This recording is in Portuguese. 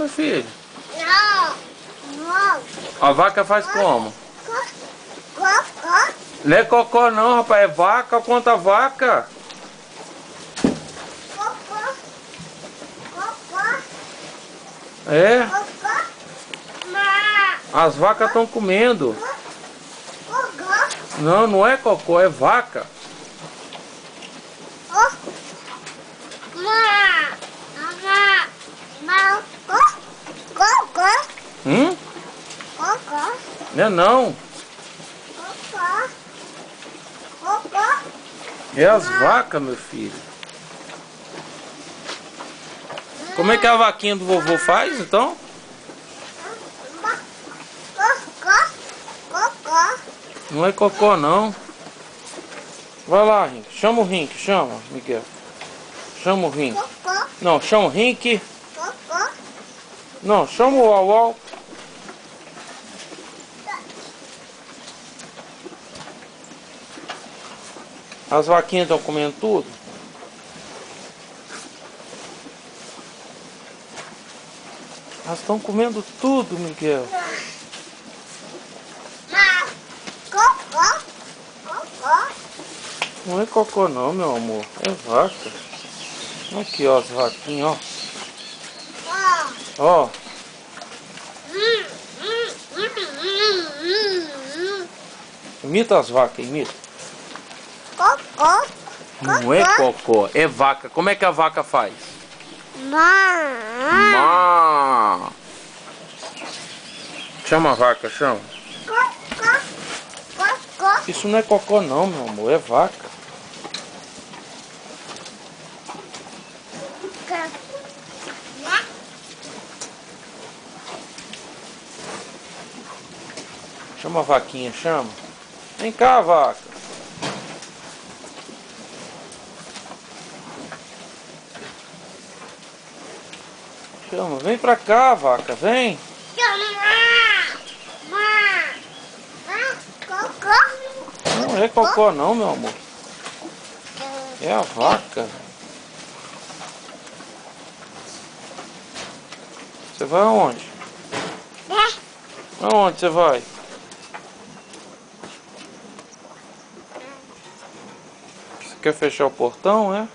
meu filho? Não. Não. A vaca faz como? Cocó. Não é cocó não, rapaz. É vaca. Conta vaca. Cocó. Cocó. É. Cocó. Má. As vacas estão comendo. Cocó. Não, não é cocó. É vaca. Má. Má. Má. Cocó. Cocó. Não é não. Cocó. Cocó. É as vacas, meu filho. Como é que a vaquinha do vovô faz, então? Cocó. Cocó. Não é cocó, não. Vai lá, Rink. Chama o Rink. Chama, Miguel. Chama o Rink. Cocó. Não, chama o Rink. Cocó. Não, chama o Uau. As vaquinhas estão comendo tudo? Elas estão comendo tudo, Miguel. Má. Cocó. Cocó. Não é cocô não, meu amor. É vaca. Aqui, ó, as vaquinhas, ó. Ó. Imita as vacas, imita. Cocó. Não é cocô, é vaca. Como é que a vaca faz? Má. Má. Chama a vaca, chama. Cocó. Cocó. Isso não é cocô não, meu amor, é vaca. Chama a vaquinha, chama. Vem cá, vaca. Chama, vem pra cá, vaca, vem. Cocó. Não é cocô não, meu amor. É a vaca. Você vai aonde? Aonde você vai? Você quer fechar o portão, é?